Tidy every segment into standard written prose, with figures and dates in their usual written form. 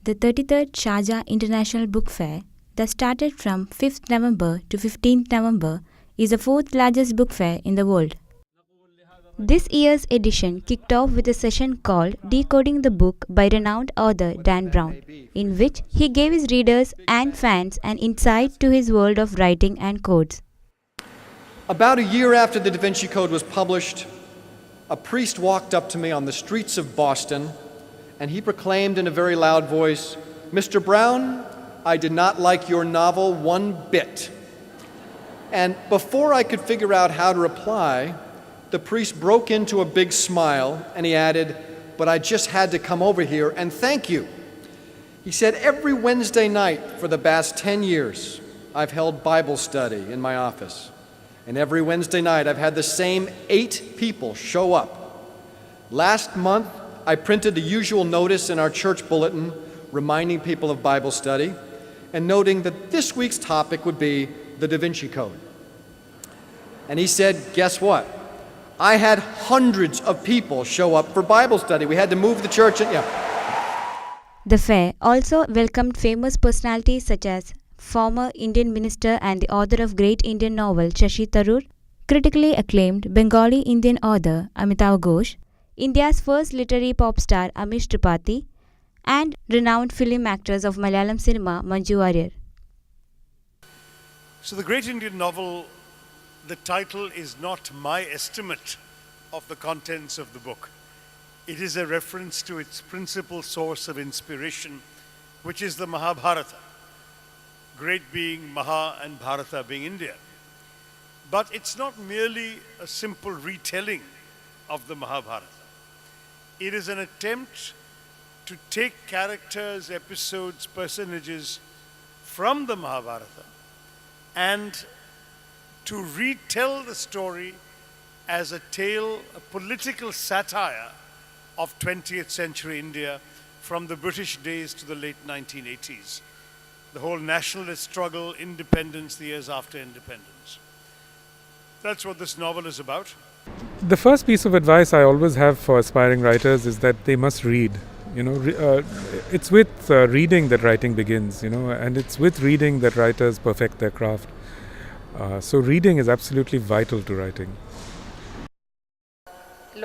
The 33rd Sharjah International Book Fair, that started from 5th November to 15th November, is the fourth largest book fair in the world. This year's edition kicked off with a session called Decoding the Book by renowned author Dan Brown, in which he gave his readers and fans an insight to his world of writing and codes. About a year after the Da Vinci Code was published, a priest walked up to me on the streets of Boston and he proclaimed in a very loud voice, "Mr. Brown, I did not like your novel one bit." And before I could figure out how to reply, the priest broke into a big smile and he added, "But I just had to come over here and thank you." He said, "Every Wednesday night for the past 10 years, I've held Bible study in my office. And every Wednesday night, I've had the same 8 people show up. Last month, I printed the usual notice in our church bulletin reminding people of Bible study and noting that this week's topic would be the Da Vinci Code." And he said, "Guess what? I had hundreds of people show up for Bible study. We had to move the church." The fair also welcomed famous personalities such as former Indian minister and the author of great Indian novel Shashi Tharoor, critically acclaimed Bengali Indian author Amitav Ghosh, India's first literary pop star Amish Tripathi, and renowned film actors of Malayalam cinema Manju Warrier. So the great Indian novel, the title is not my estimate of the contents of the book. It is a reference to its principal source of inspiration, which is the Mahabharata. Great being Maha and Bharata being India. But it's not merely a simple retelling of the Mahabharata. It is an attempt to take characters, episodes, personages from the Mahabharata and to retell the story as a tale, a political satire of 20th century India from the British days to the late 1980s. The whole nationalist struggle, independence, the years after independence. That's what this novel is about. The first piece of advice I always have for aspiring writers is that they must read. It's with reading that writing begins, and it's with reading that writers perfect their craft. So reading is absolutely vital to writing.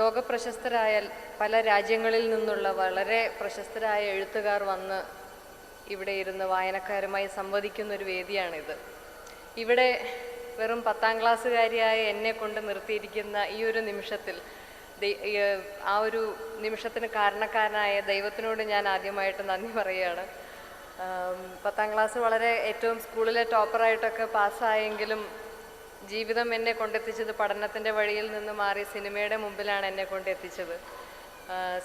ലോകപ്രശസ്തരായ പല രാജ്യങ്ങളിൽ നിന്നുള്ള വളരെ പ്രശസ്തരായ എഴുത്തുകാർ വന്ന് ഇവിടെ ഇരുന്ന് വായനക്കാരുമായി സംവദിക്കുന്ന ഒരു വേദിയാണിത്. ഇവിടെ വെറും 10ാം ക്ലാസ്സുകാരിയായ എന്നെ കൊണ്ട് നിർത്തിയിരിക്കുന്ന ഈ ഒരു നിമിഷത്തിൽ ആ ഒരു നിമിഷത്തിന് കാരണക്കാരനായ ദൈവത്തിനോട് ഞാൻ ആദ്യമായിട്ട് നന്ദി പറയുകയാണ്. 10ാം ക്ലാസ് വളരെ ഏറ്റവും സ്കൂളിലെ ടോപ്പറായിട്ടൊക്കെ പാസ്സായെങ്കിലും ജീവിതം എന്നെ കൊണ്ടെത്തിച്ചത് പഠനത്തിൻ്റെ വഴിയിൽ നിന്ന് മാറി സിനിമയുടെ മുമ്പിലാണ് എന്നെ കൊണ്ടെത്തിച്ചത്.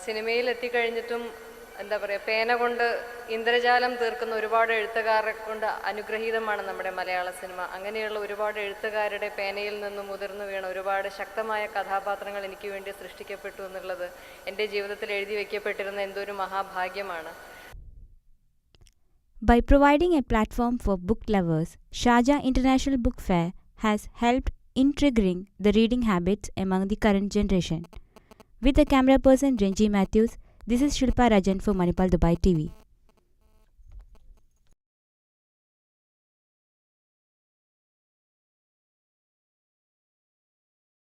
സിനിമയിൽ എത്തിക്കഴിഞ്ഞിട്ടും എന്താ പറയുക, പേന കൊണ്ട് ഇന്ദ്രജാലം തീർക്കുന്ന ഒരുപാട് എഴുത്തുകാരെ കൊണ്ട് അനുഗ്രഹീതമാണ് നമ്മുടെ മലയാള സിനിമ. അങ്ങനെയുള്ള ഒരുപാട് എഴുത്തുകാരുടെ പേനയിൽ നിന്നും മുതിർന്നു വീണ ഒരുപാട് ശക്തമായ കഥാപാത്രങ്ങൾ എനിക്ക് വേണ്ടി സൃഷ്ടിക്കപ്പെട്ടു എന്നുള്ളത് എൻ്റെ ജീവിതത്തിൽ എഴുതി വയ്ക്കപ്പെട്ടിരുന്ന എന്തൊരു മഹാഭാഗ്യമാണ്. By providing a platform for book lovers, Sharjah International Book Fair has helped in triggering the reading habits among the current generation. With the camera person Renji Matthews, this is Shilpa Rajan for Manipal Dubai TV.